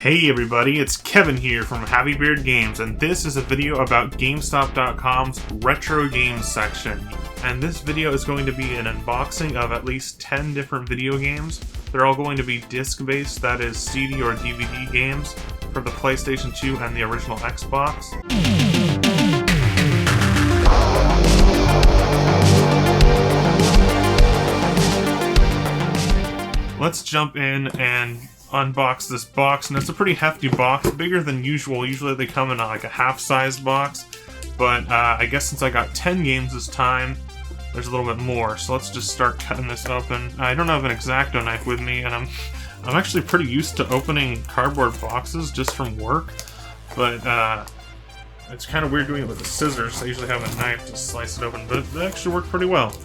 Hey everybody, it's Kevin here from Happy Beard Games, and this is a video about Gamestop.com's retro games section. And this video is going to be an unboxing of at least 10 different video games. They're all going to be disc-based, that is CD or DVD games, for the PlayStation 2 and the original Xbox. Let's jump in and unbox this box, and it's a pretty hefty box, bigger than usual. Usually they come in like a half-sized box, but I guess since I got 10 games this time, there's a little bit more. So let's just start cutting this open. I don't have an X-Acto knife with me, and I'm actually pretty used to opening cardboard boxes just from work, but it's kind of weird doing it with the scissors. I usually have a knife to slice it open, but it actually worked pretty well.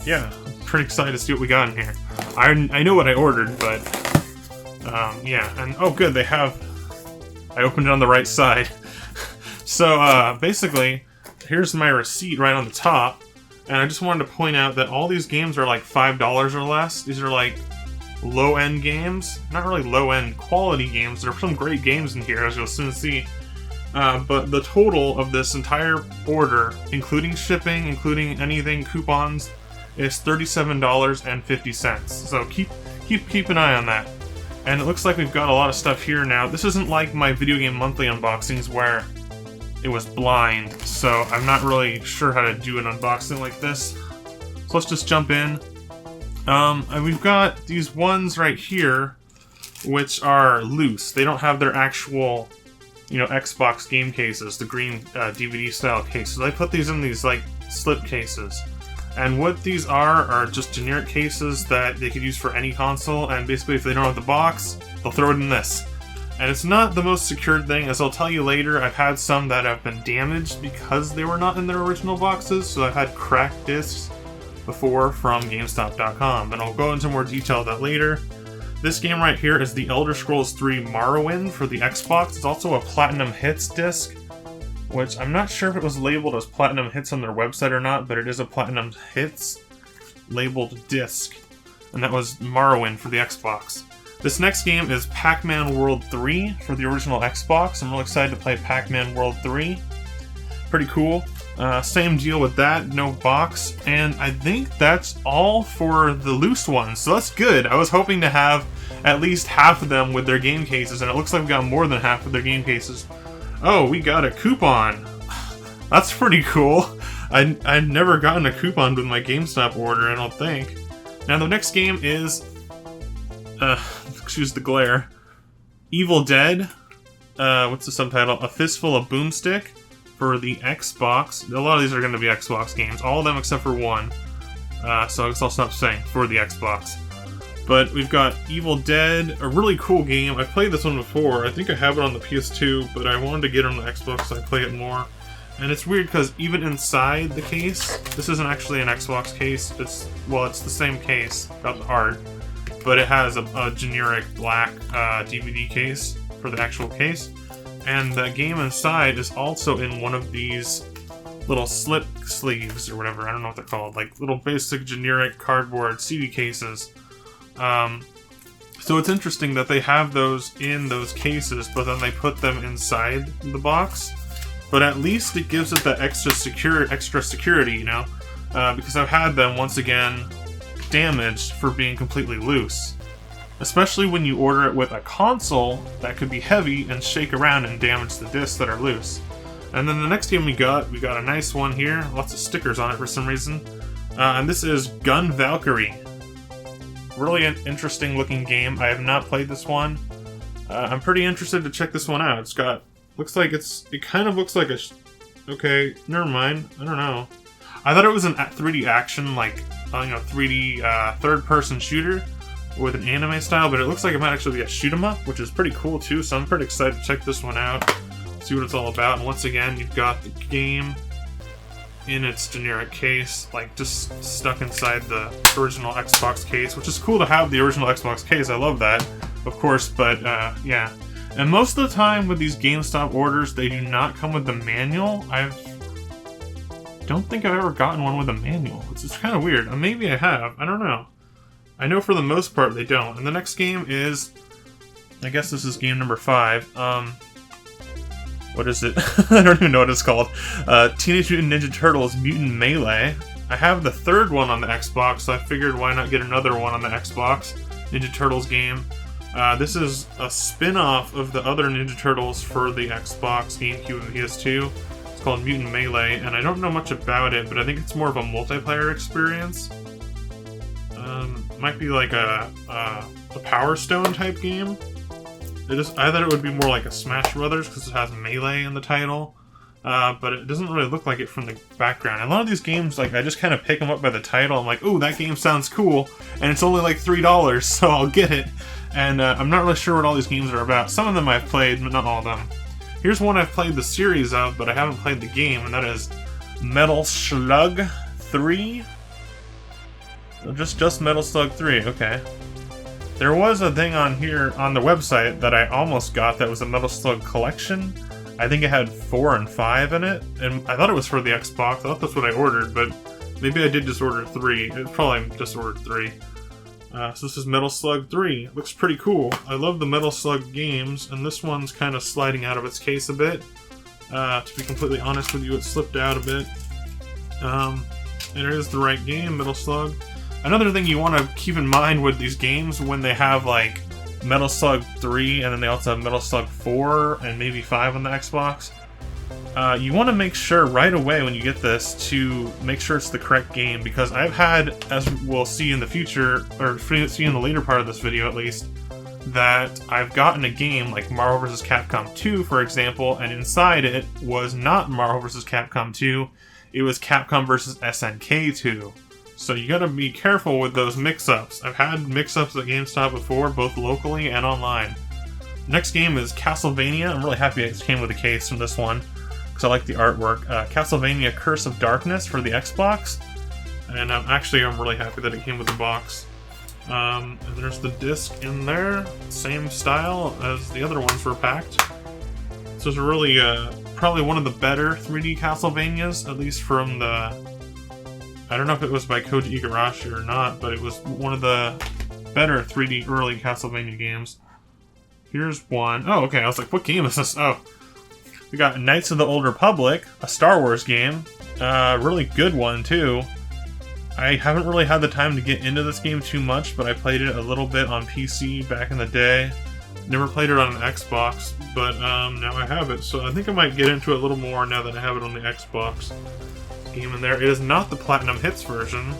Yeah, pretty excited to see what we got in here. I know what I ordered, but yeah, and oh good, I opened it on the right side. So basically, here's my receipt right on the top, and I just wanted to point out that all these games are like $5 or less. These are like low-end games, not really low-end quality games. There are some great games in here, as you'll soon see. But the total of this entire order, including shipping, including anything, coupons, is $37.50. So keep an eye on that. And it looks like we've got a lot of stuff here now. This isn't like my Video Game Monthly unboxings where it was blind, so I'm not really sure how to do an unboxing like this. So let's just jump in. And we've got these ones right here, which are loose. They don't have their actual, Xbox game cases, the green DVD style cases. I put these in these like slip cases. And what these are just generic cases that they could use for any console, and basically if they don't have the box, they'll throw it in this. And it's not the most secured thing, as I'll tell you later. I've had some that have been damaged because they were not in their original boxes, so I've had cracked discs before from Gamestop.com, and I'll go into more detail of that later. This game right here is the Elder Scrolls 3 Morrowind for the Xbox. It's also a Platinum Hits disc, which I'm not sure if it was labeled as Platinum Hits on their website or not, but it is a Platinum Hits labeled disc, and that was Morrowind for the Xbox. This next game is Pac-Man World 3 for the original Xbox. I'm really excited to play Pac-Man World 3. Pretty cool. Same deal with that, no box, and I think that's all for the loose ones, so that's good. I was hoping to have at least half of them with their game cases, and it looks like we got more than half of their game cases. Oh, we got a coupon. That's pretty cool. I'd never gotten a coupon with my GameStop order, I don't think. Now the next game is, excuse the glare, Evil Dead. What's the subtitle? A Fistful of Boomstick for the Xbox. A lot of these are going to be Xbox games. All of them except for one. So I guess I'll stop saying for the Xbox. But we've got Evil Dead, a really cool game. I played this one before. I think I have it on the PS2, but I wanted to get it on the Xbox so I play it more. And it's weird because even inside the case, this isn't actually an Xbox case. It's the same case, got the art, but it has a generic black DVD case for the actual case. And the game inside is also in one of these little slip sleeves or whatever. I don't know what they're called. Like little basic generic cardboard CD cases. So it's interesting that they have those in those cases, but then they put them inside the box. But at least it gives it that extra security, because I've had them, once again, damaged for being completely loose. Especially when you order it with a console that could be heavy and shake around and damage the discs that are loose. And then the next game we got a nice one here, lots of stickers on it for some reason. And this is Gun Valkyrie. Really an interesting looking game. I have not played this one. I'm pretty interested to check this one out. It kind of looks like okay, never mind. I don't know. I thought it was an 3D action, 3D third-person shooter with an anime style, but it looks like it might actually be a shoot 'em up, which is pretty cool too. So I'm pretty excited to check this one out, see what it's all about. And once again, you've got the game in its generic case, just stuck inside the original Xbox case, which is cool to have the original Xbox case. I love that, of course, but yeah. And most of the time with these GameStop orders, they do not come with the manual. I don't think I've ever gotten one with a manual, which is kind of weird. Maybe I have, I don't know. I know for the most part they don't. And the next game is I guess this is game number 5. What is it? I don't even know what it's called. Teenage Mutant Ninja Turtles Mutant Melee. I have the 3rd one on the Xbox, so I figured why not get another one on the Xbox. Ninja Turtles game. This is a spin-off of the other Ninja Turtles for the Xbox, GameCube, and PS2. It's called Mutant Melee, and I don't know much about it, but I think it's more of a multiplayer experience. Might be like a Power Stone type game. I thought it would be more like a Smash Brothers because it has Melee in the title, but it doesn't really look like it from the background. And a lot of these games, like, I just kind of pick them up by the title. I'm like, ooh, that game sounds cool, and it's only like $3, so I'll get it. And I'm not really sure what all these games are about. Some of them I've played, but not all of them. Here's one I've played the series of, but I haven't played the game, and that is Metal Slug 3. Just Metal Slug 3, okay. There was a thing on here, on the website, that I almost got that was a Metal Slug collection. I think it had 4 and 5 in it, and I thought it was for the Xbox. I thought that's what I ordered, but maybe I did just order 3. It's probably just ordered 3. So this is Metal Slug 3. It looks pretty cool. I love the Metal Slug games, and this one's kind of sliding out of its case a bit. To be completely honest with you, it slipped out a bit. And it is the right game, Metal Slug. Another thing you want to keep in mind with these games when they have like Metal Slug 3 and then they also have Metal Slug 4 and maybe 5 on the Xbox, you want to make sure right away when you get this to make sure it's the correct game, because I've had, as we'll see in the future, or see in the later part of this video at least, that I've gotten a game like Marvel vs. Capcom 2, for example, and inside it was not Marvel vs. Capcom 2, it was Capcom vs. SNK 2. So you gotta be careful with those mix-ups. I've had mix-ups at GameStop before, both locally and online. Next game is Castlevania. I'm really happy it came with a case from this one, because I like the artwork. Castlevania Curse of Darkness for the Xbox. And I'm really happy that it came with the box. And there's the disc in there. Same style as the other ones were packed. So it's really, probably one of the better 3D Castlevanias, at least from the... I don't know if it was by Koji Igarashi or not, but it was one of the better 3D early Castlevania games. Here's one. Oh, okay, I was like, what game is this? Oh, we got Knights of the Old Republic, a Star Wars game. Really good one, too. I haven't really had the time to get into this game too much, but I played it a little bit on PC back in the day. Never played it on an Xbox, but now I have it, so I think I might get into it a little more now that I have it on the Xbox. Game in there. It is not the Platinum Hits version,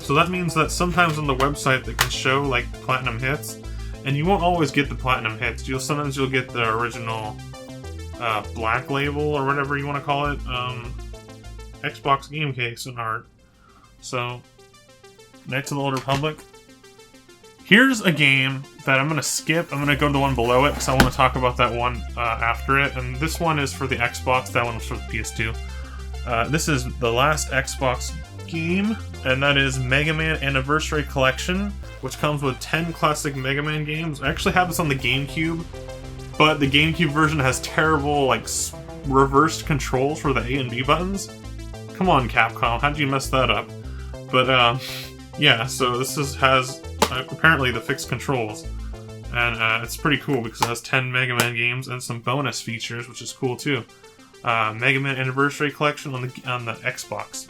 so that means that sometimes on the website they can show like Platinum Hits, and you won't always get the Platinum Hits. Sometimes you'll get the original black label or whatever you want to call it, Xbox game case and art. So, Knights of the Old Republic. Here's a game that I'm going to skip. I'm going to go to the one below it because I want to talk about that one after it, and this one is for the Xbox. That one was for the PS2. This is the last Xbox game, and that is Mega Man Anniversary Collection, which comes with 10 classic Mega Man games. I actually have this on the GameCube, but the GameCube version has terrible, like, reversed controls for the A and B buttons. Come on, Capcom, how'd you mess that up? But, yeah, so this has apparently the fixed controls, and it's pretty cool because it has 10 Mega Man games and some bonus features, which is cool, too. Mega Man Anniversary Collection on the Xbox.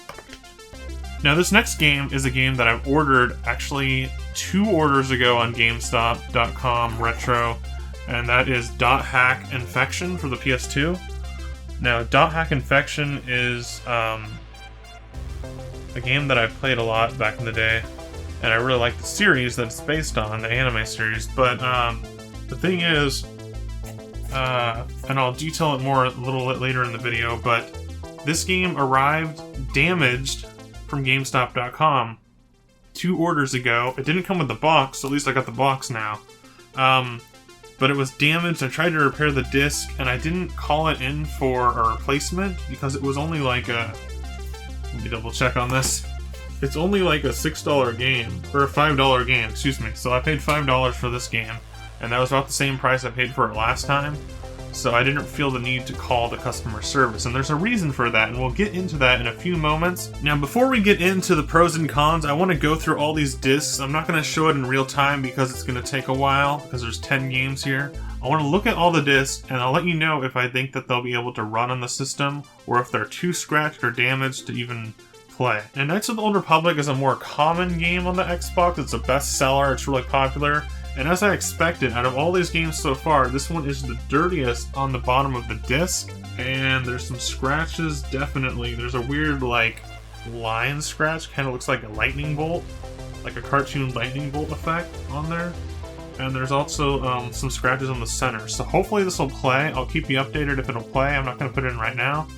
Now this next game is a game that I've ordered actually 2 orders ago on Gamestop.com retro, and that is Dot Hack Infection for the PS2. Now Dot Hack Infection is a game that I've played a lot back in the day, and I really like the series that it's based on, the anime series, but the thing is, and I'll detail it more a little later in the video, but this game arrived damaged from GameStop.com 2 orders ago. It didn't come with the box, so at least I got the box now. But it was damaged. I tried to repair the disc, and I didn't call it in for a replacement because it was only like a... Let me double check on this. It's only like a $6 game, or a $5 game, excuse me. So I paid $5 for this game. And that was about the same price I paid for it last time. so I didn't feel the need to call the customer service, and there's a reason for that, and we'll get into that in a few moments. Now, before we get into the pros and cons, I want to go through all these discs. I'm not going to show it in real time because it's going to take a while, because there's 10 games here. I want to look at all the discs, and I'll let you know if I think that they'll be able to run on the system, or if they're too scratched or damaged to even play. And Knights of the Old Republic is a more common game on the Xbox. It's a bestseller, it's really popular. And as I expected, out of all these games so far, this one is the dirtiest on the bottom of the disc. And there's some scratches, definitely. There's a weird, like, line scratch. Kind of looks like a lightning bolt. Like a cartoon lightning bolt effect on there. And there's also some scratches on the center. So hopefully this will play. I'll keep you updated if it'll play. I'm not going to put it in right now.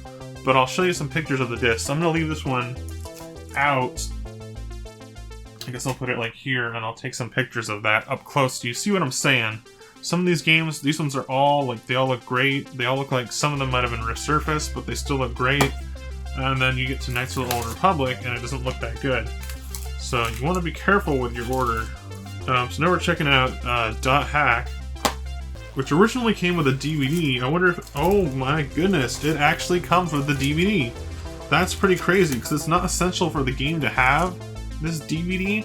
But I'll show you some pictures of the disc. So I'm going to leave this one out. I guess I'll put it like here, and I'll take some pictures of that up close. Do you see what I'm saying? Some of these games, these ones are all, like, they all look great. They all look like some of them might have been resurfaced, but they still look great. And then you get to Knights of the Old Republic, and it doesn't look that good. So you want to be careful with your order. So now we're checking out .hack, which originally came with a DVD. I wonder if, oh my goodness, it actually comes with the DVD. That's pretty crazy, because it's not essential for the game to have this DVD.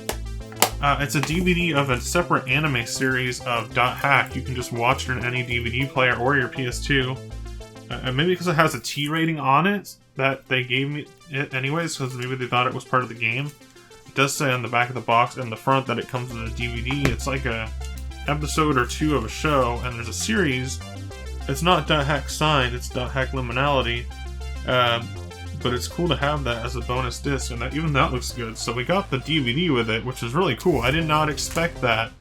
It's a DVD of a separate anime series of .hack. You can just watch it in any DVD player or your PS2. Maybe because it has a T rating on it that they gave me it anyways, because maybe they thought it was part of the game. It does say on the back of the box and the front that it comes with a DVD. It's like a episode or two of a show, and there's a series. It's not .hack signed, it's .hack liminality. But it's cool to have that as a bonus disc, and even that looks good. So we got the DVD with it, which is really cool. I did not expect that.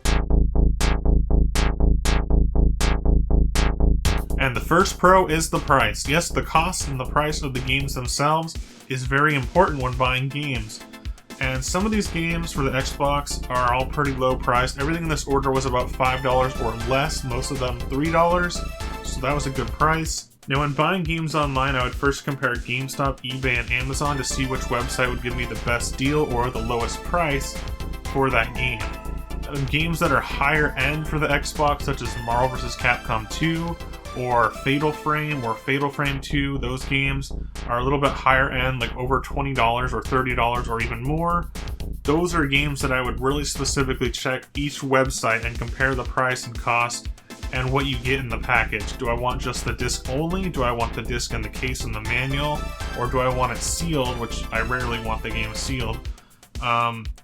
And the first pro is the price. Yes, the cost and the price of the games themselves is very important when buying games. And some of these games for the Xbox are all pretty low priced. Everything in this order was about $5 or less, most of them $3. So that was a good price. Now, when buying games online, I would first compare Gamestop, eBay, and Amazon to see which website would give me the best deal or the lowest price for that game. Games that are higher end for the Xbox, such as Marvel vs. Capcom 2, or Fatal Frame, or Fatal Frame 2, those games are a little bit higher end, like over $20 or $30 or even more. Those are games that I would really specifically check each website and compare the price and cost and what you get in the package. Do I want just the disc only? Do I want the disc and the case and the manual? Or do I want it sealed, which I rarely want the game sealed.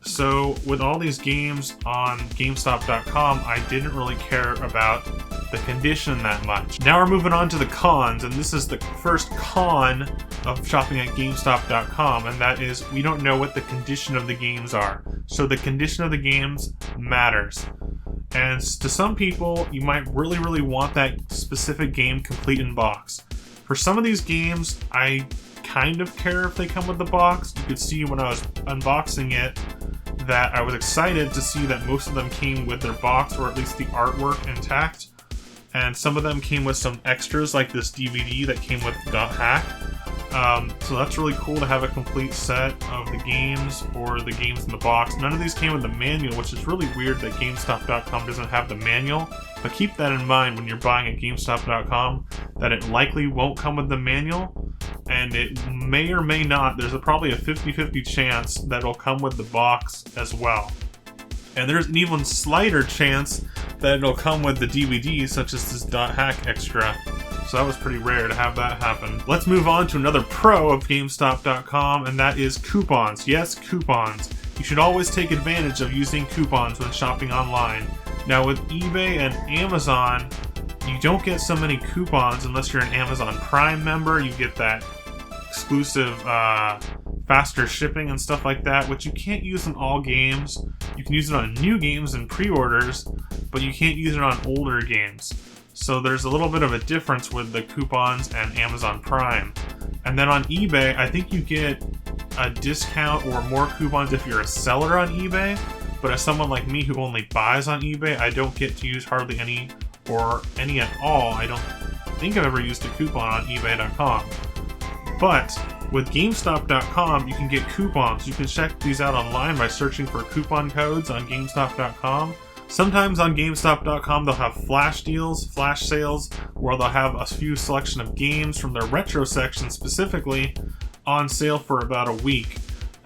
So with all these games on GameStop.com, I didn't really care about the condition that much. Now we're moving on to the cons, and this is the first con of shopping at GameStop.com, and that is we don't know what the condition of the games are. So the condition of the games matters. And to some people, you might really want that specific game complete in box. For some of these games, I kind of care if they come with the box. You could see when I was unboxing it that I was excited to see that most of them came with their box, or at least the artwork intact. And some of them came with some extras, like this DVD that came with .hack. So that's really cool to have a complete set of the games or the games in the box. None of these came with the manual, which is really weird that GameStop.com doesn't have the manual. But keep that in mind when you're buying at GameStop.com, that it likely won't come with the manual. And it may or may not, there's probably a 50-50 chance that it'll come with the box as well. And there's an even slighter chance that it'll come with the DVD, such as this .hack extra. So that was pretty rare to have that happen. Let's move on to another pro of GameStop.com, and that is coupons. Yes, coupons. You should always take advantage of using coupons when shopping online. Now with eBay and Amazon, you don't get so many coupons unless you're an Amazon Prime member. You get that exclusive faster shipping and stuff like that, which you can't use in all games. You can use it on new games and pre-orders, but you can't use it on older games. So there's a little bit of a difference with the coupons and Amazon Prime. And then on eBay, I think you get a discount or more coupons if you're a seller on eBay. But as someone like me who only buys on eBay, I don't get to use hardly any or any at all. I don't think I've ever used a coupon on eBay.com. But with GameStop.com, you can get coupons. You can check these out online by searching for coupon codes on GameStop.com. Sometimes on GameStop.com they'll have flash deals, flash sales, where they'll have a few selection of games from their retro section specifically on sale for about a week.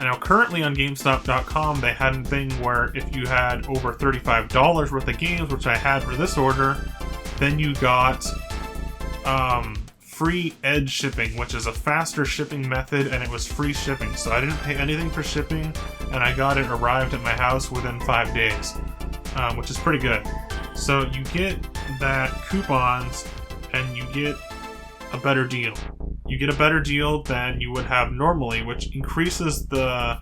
Now currently on GameStop.com they had a thing where if you had over $35 worth of games, which I had for this order, then you got free edge shipping, which is a faster shipping method, and it was free shipping. So I didn't pay anything for shipping, and I got it arrived at my house within 5 days, which is pretty good. So you get that coupons, and you get a better deal. You get a better deal than you would have normally, which increases the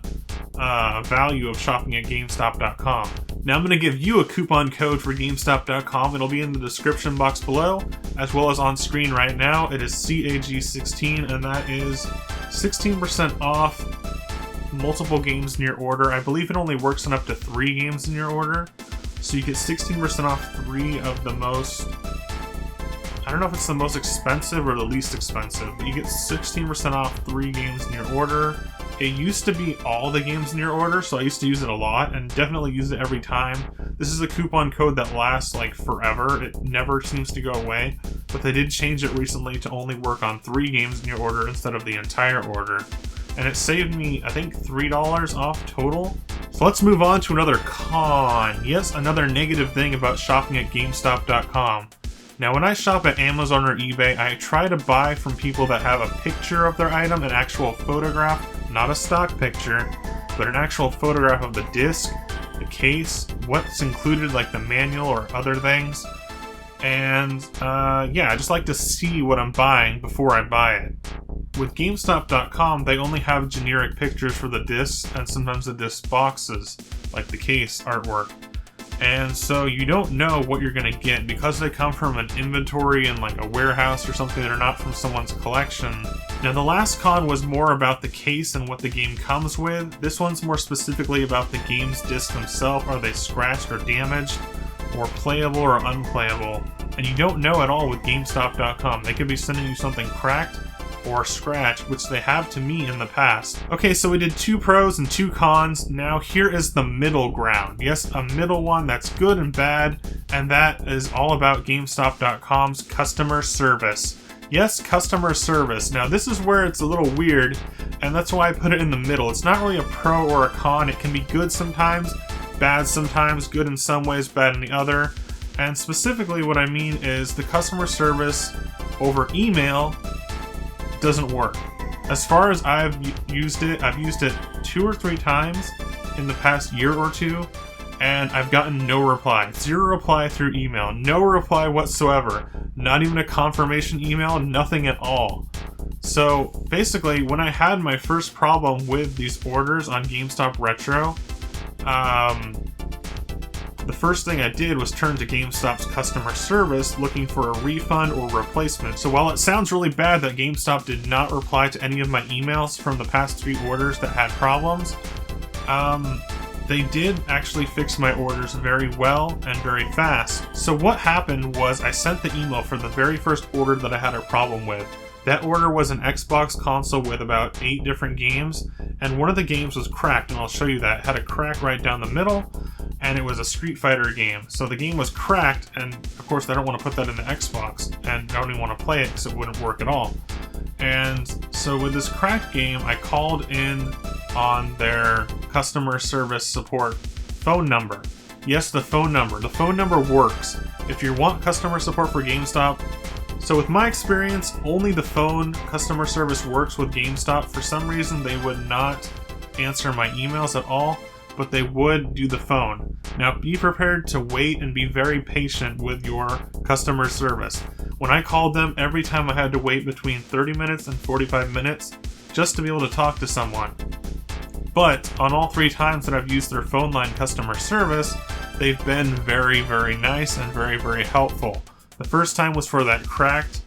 value of shopping at GameStop.com. Now I'm going to give you a coupon code for GameStop.com. It'll be in the description box below, as well as on screen right now. It is CAG16, and that is 16% off multiple games in your order. I believe it only works on up to 3 games in your order, so you get 16% off 3 of the most... I don't know if it's the most expensive or the least expensive, but you get 16% off 3 games in your order. It used to be all the games in your order, so I used to use it a lot, and definitely use it every time. This is a coupon code that lasts like forever. It never seems to go away, but they did change it recently to only work on 3 games in your order instead of the entire order. And it saved me, I think, $3 off total. So let's move on to another con. Yes, another negative thing about shopping at GameStop.com. Now when I shop at Amazon or eBay, I try to buy from people that have a picture of their item, an actual photograph, not a stock picture, but an actual photograph of the disc, the case, what's included, like the manual or other things. And yeah, I just like to see what I'm buying before I buy it. With GameStop.com, they only have generic pictures for the discs and sometimes the disc boxes, like the case artwork. And so you don't know what you're going to get because they come from an inventory in like a warehouse or something that are not from someone's collection. Now the last con was more about the case and what the game comes with. This one's more specifically about the game's discs themselves. Are they scratched or damaged, or playable or unplayable? And you don't know at all with GameStop.com. They could be sending you something cracked or scratch, which they have to me in the past. Okay, so we did 2 pros and 2 cons. Now here is the middle ground. Yes, a middle one that's good and bad, and that is all about GameStop.com's customer service. Yes, customer service. Now this is where it's a little weird, and that's why I put it in the middle. It's not really a pro or a con. It can be good sometimes, bad sometimes, good in some ways, bad in the other. And specifically what I mean is the customer service over email doesn't work. As far as I've used it 2 or 3 times in the past year or 2, and I've gotten no reply. 0 reply through email. No reply whatsoever. Not even a confirmation email, nothing at all. So basically, when I had my first problem with these orders on GameStop Retro, the first thing I did was turn to GameStop's customer service looking for a refund or replacement. So while it sounds really bad that GameStop did not reply to any of my emails from the past 3 orders that had problems, they did actually fix my orders very well and very fast. So what happened was I sent the email for the very first order that I had a problem with. That order was an Xbox console with about 8 different games, and one of the games was cracked, and I'll show you that. It had a crack right down the middle, and it was a Street Fighter game. So the game was cracked, and of course I don't want to put that in the Xbox, and I don't even want to play it because it wouldn't work at all. And so with this cracked game, I called in on their customer service support phone number. Yes, the phone number. The phone number works. If you want customer support for GameStop, so with my experience, only the phone customer service works with GameStop. For some reason, they would not answer my emails at all, but they would do the phone. Now, be prepared to wait and be very patient with your customer service. When I called them, every time I had to wait between 30 minutes and 45 minutes just to be able to talk to someone. But on all 3 times that I've used their phone line customer service, they've been very, very nice and very, very helpful. The first time was for that cracked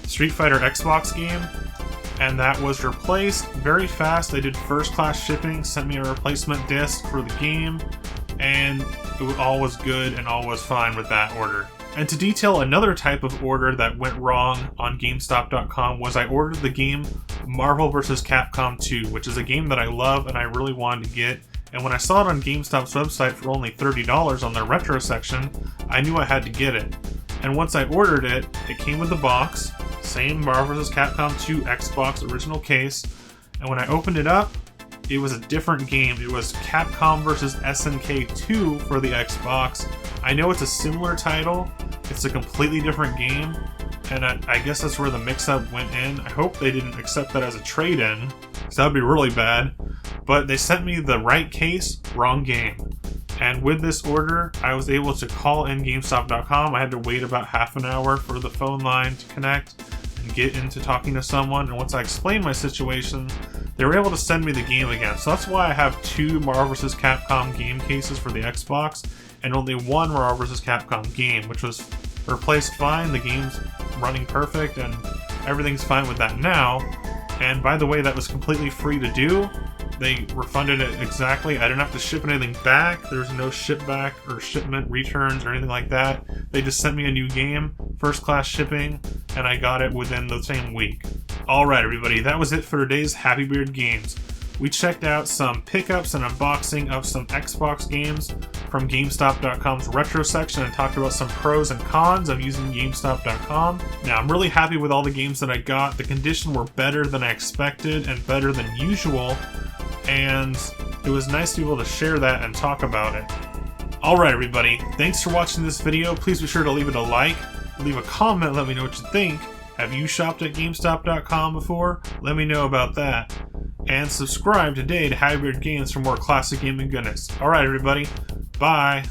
Street Fighter Xbox game, and that was replaced very fast. They did first class shipping, sent me a replacement disc for the game, and all was good and all was fine with that order. And to detail another type of order that went wrong on GameStop.com was I ordered the game Marvel vs. Capcom 2, which is a game that I love and I really wanted to get, And when I saw it on Gamestop's website for only $30 on their retro section, I knew I had to get it. And once I ordered it, it came with the box, same Marvel vs. Capcom 2 Xbox original case, and when I opened it up, it was a different game. It was Capcom vs. SNK 2 for the Xbox. I know it's a similar title, it's a completely different game, and I guess that's where the mix-up went in. I hope they didn't accept that as a trade-in, because that would be really bad. But they sent me the right case, wrong game. And with this order, I was able to call in GameStop.com. I had to wait about half an hour for the phone line to connect and get into talking to someone. And once I explained my situation, they were able to send me the game again. So that's why I have 2 Marvel vs. Capcom game cases for the Xbox and only 1 Marvel vs. Capcom game, which was replaced fine. The game's running perfect and everything's fine with that now. And by the way, that was completely free to do. They refunded it exactly. I didn't have to ship anything back. There's no ship back or shipment returns or anything like that. They just sent me a new game, first class shipping, and I got it within the same week. Alright everybody, that was it for today's Happy Beard Games. We checked out some pickups and unboxing of some Xbox games from GameStop.com's retro section and talked about some pros and cons of using GameStop.com. Now, I'm really happy with all the games that I got. The condition were better than I expected and better than usual, and it was nice to be able to share that and talk about it. Alright everybody, thanks for watching this video. Please be sure to leave it a like, leave a comment, let me know what you think. Have you shopped at GameStop.com before? Let me know about that. And subscribe today to Happy Beard Games for more classic gaming goodness. Alright everybody, bye!